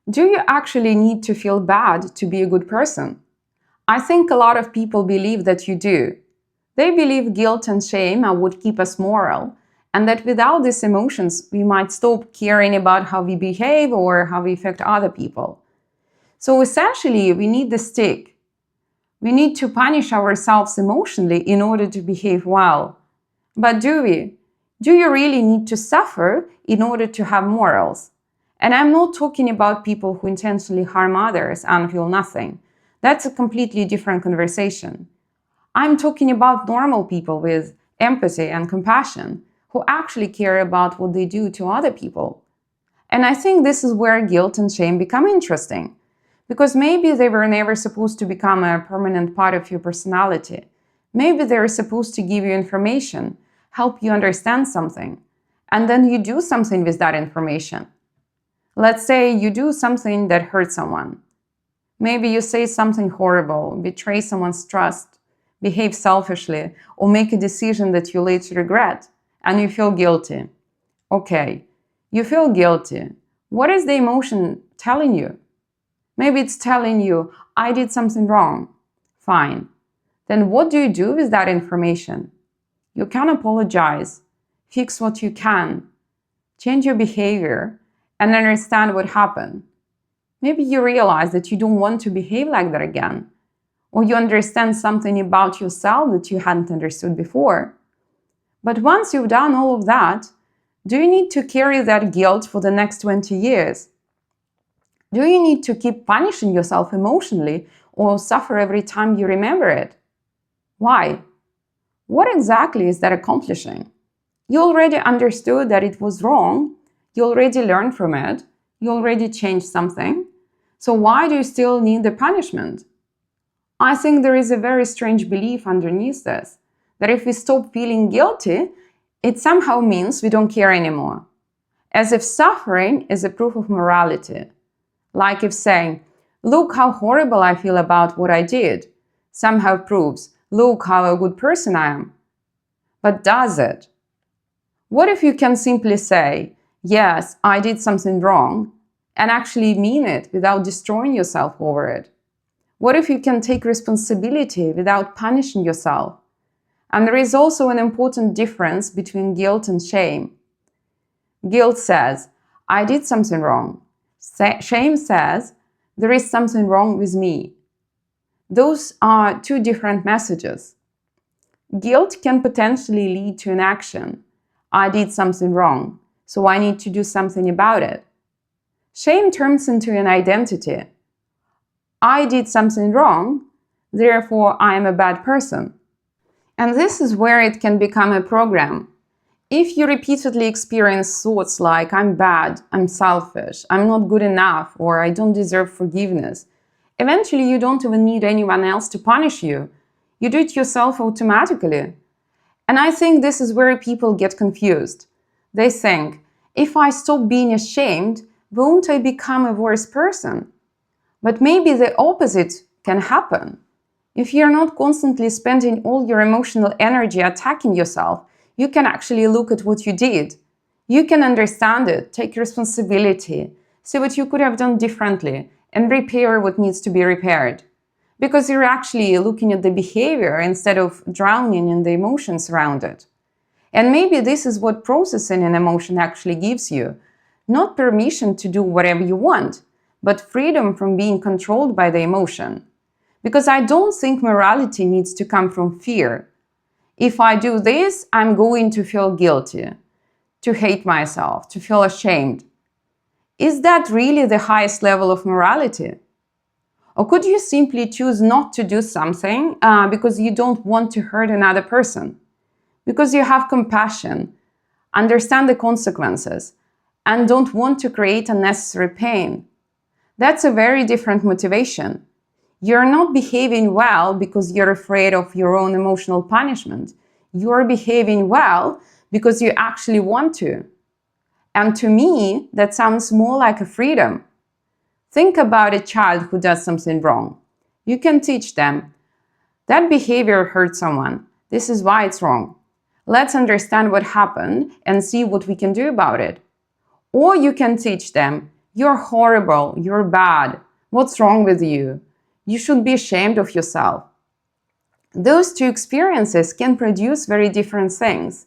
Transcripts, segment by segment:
Do you actually need to feel bad to be a good person? I think a lot of people believe that you do. They believe guilt and shame are what keep us moral, and that without these emotions, we might stop caring about how we behave or how we affect other people. So essentially, we need the stick. We need to punish ourselves emotionally in order to behave well. But do we? Do you really need to suffer in order to have morals? And I'm not talking about people who intentionally harm others and feel nothing. That's a completely different conversation. I'm talking about normal people with empathy and compassion who actually care about what they do to other people. And I think this is where guilt and shame become interesting. Because maybe they were never supposed to become a permanent part of your personality. Maybe they were supposed to give you information, help you understand something, and then you do something with that information. Let's say you do something that hurts someone. Maybe you say something horrible, betray someone's trust, behave selfishly, or make a decision that you later regret, and you feel guilty. Okay, you feel guilty. What is the emotion telling you? Maybe it's telling you, I did something wrong. Fine. Then what do you do with that information? You can apologize, fix what you can, change your behavior, and understand what happened. Maybe you realize that you don't want to behave like that again, or you understand something about yourself that you hadn't understood before. But once you've done all of that, do you need to carry that guilt for the next 20 years? Do you need to keep punishing yourself emotionally or suffer every time you remember it? Why? What exactly is that accomplishing? You already understood that it was wrong, you already learned from it, you already changed something, so why do you still need the punishment? I think there is a very strange belief underneath this, that if we stop feeling guilty, it somehow means we don't care anymore. As if suffering is a proof of morality. Like if saying, look how horrible I feel about what I did, somehow proves, look how a good person I am. But does it? What if you can simply say, yes, I did something wrong, and actually mean it without destroying yourself over it? What if you can take responsibility without punishing yourself? And there is also an important difference between guilt and shame. Guilt says, I did something wrong. Shame says, there is something wrong with me. Those are two different messages. Guilt can potentially lead to an action. I did something wrong, so I need to do something about it. Shame turns into an identity. I did something wrong, therefore I am a bad person. And this is where it can become a program. If you repeatedly experience thoughts like, I'm bad, I'm selfish, I'm not good enough, or I don't deserve forgiveness, eventually you don't even need anyone else to punish you. You do it yourself automatically. And I think this is where people get confused. They think, if I stop being ashamed, won't I become a worse person? But maybe the opposite can happen. If you're not constantly spending all your emotional energy attacking yourself, you can actually look at what you did. You can understand it, take responsibility, see what you could have done differently, and repair what needs to be repaired. Because you're actually looking at the behavior instead of drowning in the emotions around it. And maybe this is what processing an emotion actually gives you. Not permission to do whatever you want, but freedom from being controlled by the emotion. Because I don't think morality needs to come from fear. If I do this, I'm going to feel guilty, to hate myself, to feel ashamed. Is that really the highest level of morality? Or could you simply choose not to do something because you don't want to hurt another person? Because you have compassion, understand the consequences, and don't want to create unnecessary pain. That's a very different motivation. You're not behaving well because you're afraid of your own emotional punishment. You're behaving well because you actually want to. And to me, that sounds more like a freedom. Think about a child who does something wrong. You can teach them, that behavior hurt someone. This is why it's wrong. Let's understand what happened and see what we can do about it. Or you can teach them, You're horrible, you're bad, what's wrong with you? You should be ashamed of yourself. Those two experiences can produce very different things.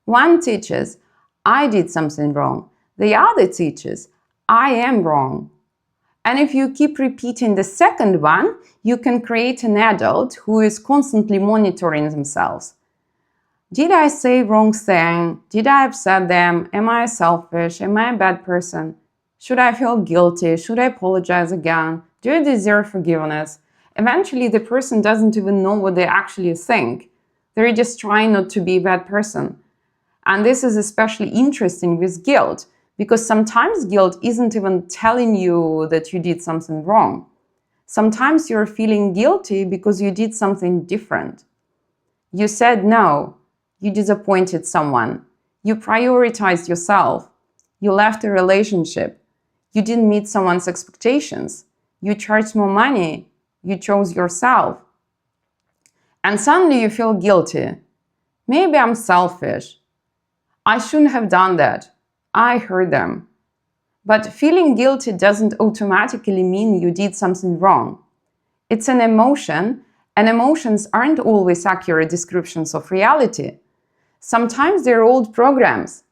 One teaches, I did something wrong. The other teaches, I am wrong. And if you keep repeating the second one, you can create an adult who is constantly monitoring themselves. Did I say wrong thing? Did I upset them? Am I selfish? Am I a bad person? Should I feel guilty? Should I apologize again? Do I deserve forgiveness? Eventually, the person doesn't even know what they actually think. They're just trying not to be a bad person. And this is especially interesting with guilt, because sometimes guilt isn't even telling you that you did something wrong. Sometimes you're feeling guilty because you did something different. You said no. You disappointed someone. You prioritized yourself. You left a relationship. You didn't meet someone's expectations. You charged more money. You chose yourself. And suddenly you feel guilty. Maybe I'm selfish. I shouldn't have done that. I hurt them. But feeling guilty doesn't automatically mean you did something wrong. It's an emotion, and emotions aren't always accurate descriptions of reality. Sometimes they're old programs.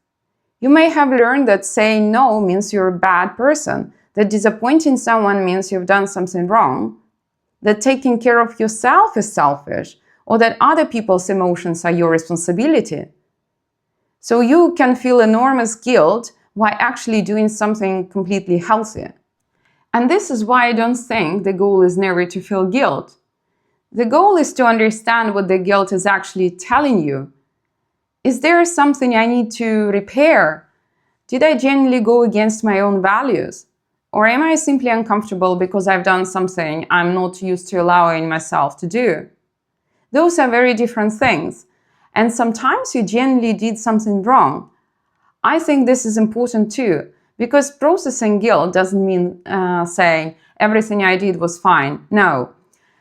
You may have learned that saying no means you're a bad person, that disappointing someone means you've done something wrong, that taking care of yourself is selfish, or that other people's emotions are your responsibility. So you can feel enormous guilt while actually doing something completely healthy. And this is why I don't think the goal is never to feel guilt. The goal is to understand what the guilt is actually telling you. Is there something I need to repair? Did I genuinely go against my own values? Or am I simply uncomfortable because I've done something I'm not used to allowing myself to do? Those are very different things. And sometimes you genuinely did something wrong. I think this is important too, because processing guilt doesn't mean saying everything I did was fine. No.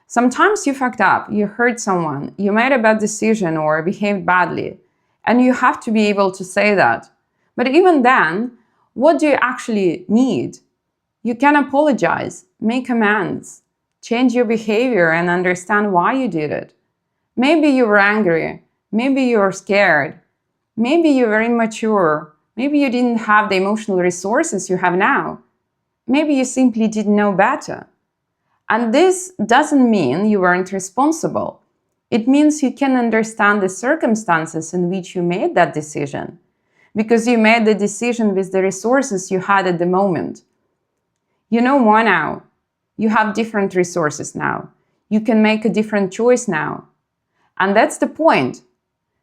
Sometimes you fucked up, you hurt someone, you made a bad decision or behaved badly, and you have to be able to say that. But even then, what do you actually need? You can apologize, make amends, change your behavior and understand why you did it. Maybe you were angry, maybe you were scared, maybe you were immature, maybe you didn't have the emotional resources you have now. Maybe you simply didn't know better. And this doesn't mean you weren't responsible. It means you can understand the circumstances in which you made that decision, because you made the decision with the resources you had at the moment. You know more now. You have different resources now. You can make a different choice now. And that's the point.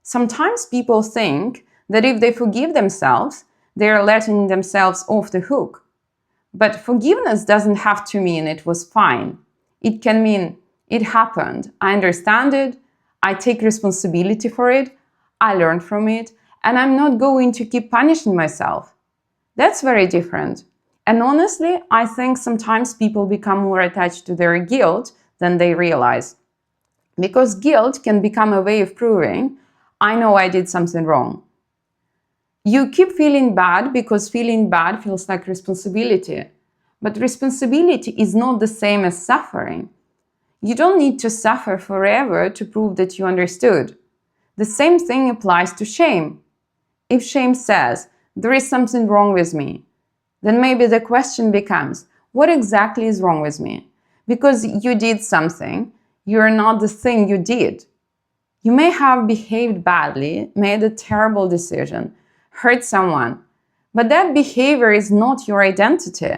Sometimes people think that if they forgive themselves, they are letting themselves off the hook. But forgiveness doesn't have to mean it was fine. It can mean it happened. I understand it. I take responsibility for it. I learned from it. And I'm not going to keep punishing myself. That's very different. And honestly, I think sometimes people become more attached to their guilt than they realize. Because guilt can become a way of proving, I know I did something wrong. You keep feeling bad because feeling bad feels like responsibility. But responsibility is not the same as suffering. You don't need to suffer forever to prove that you understood. The same thing applies to shame. If shame says, there is something wrong with me, then maybe the question becomes, what exactly is wrong with me? Because you did something, you're not the thing you did. You may have behaved badly, made a terrible decision, hurt someone, but that behavior is not your identity.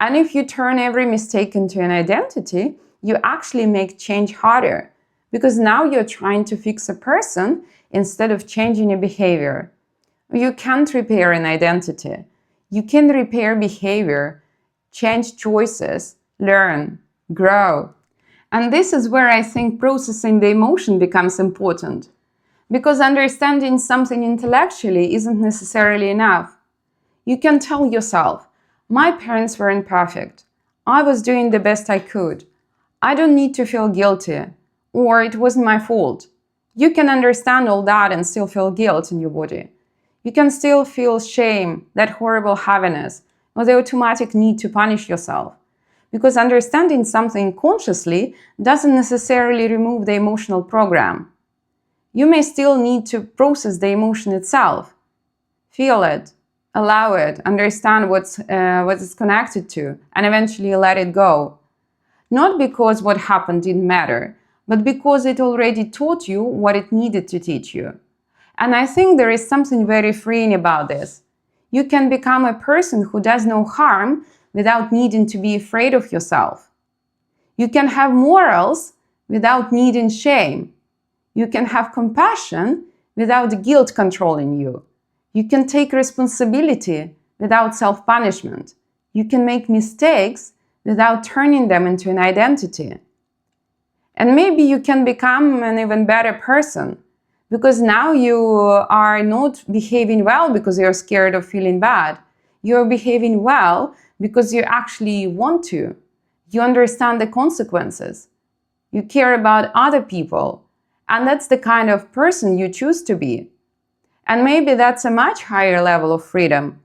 And if you turn every mistake into an identity, you actually make change harder, because now you're trying to fix a person instead of changing your behavior. You can't repair an identity. You can repair behavior, change choices, learn, grow. And this is where I think processing the emotion becomes important. Because understanding something intellectually isn't necessarily enough. You can tell yourself, my parents weren't perfect. I was doing the best I could. I don't need to feel guilty. Or it wasn't my fault. You can understand all that and still feel guilt in your body. You can still feel shame, that horrible heaviness, or the automatic need to punish yourself. Because understanding something consciously doesn't necessarily remove the emotional program. You may still need to process the emotion itself, feel it, allow it, understand what it's connected to, and eventually let it go. Not because what happened didn't matter, but because it already taught you what it needed to teach you. And I think there is something very freeing about this. You can become a person who does no harm without needing to be afraid of yourself. You can have morals without needing shame. You can have compassion without guilt controlling you. You can take responsibility without self-punishment. You can make mistakes without turning them into an identity. And maybe you can become an even better person, because now you are not behaving well because you're scared of feeling bad. You're behaving well because you actually want to. You understand the consequences. You care about other people. And that's the kind of person you choose to be. And maybe that's a much higher level of freedom.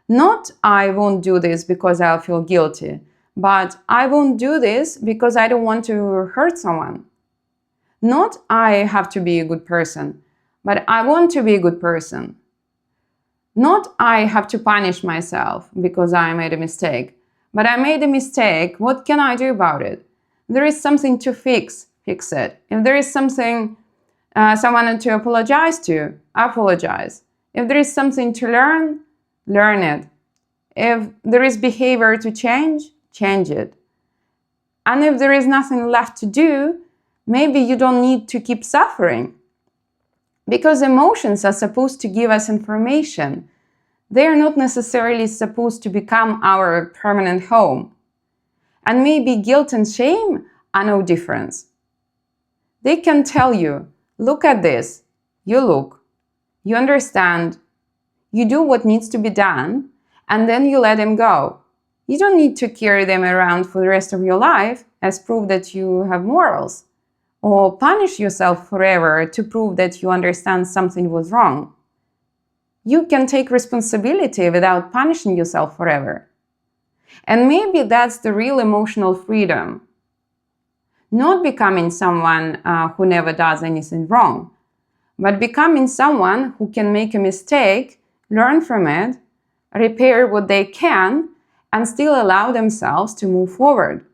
Not, I won't do this because I'll feel guilty, but I won't do this because I don't want to hurt someone. Not, I have to be a good person, but I want to be a good person. Not, I have to punish myself because I made a mistake, but I made a mistake. What can I do about it? There is something to fix it. If there is something someone to apologize to, apologize. If there is something to learn, learn it. If there is behavior to change, change it. And if there is nothing left to do, maybe you don't need to keep suffering. Because emotions are supposed to give us information. They are not necessarily supposed to become our permanent home. And maybe guilt and shame are no difference. They can tell you, look at this. You look. You understand. You do what needs to be done, and then you let them go. You don't need to carry them around for the rest of your life as proof that you have morals, or punish yourself forever to prove that you understand something was wrong. You can take responsibility without punishing yourself forever. And maybe that's the real emotional freedom. Not becoming someone who never does anything wrong, but becoming someone who can make a mistake, learn from it, repair what they can, and still allow themselves to move forward.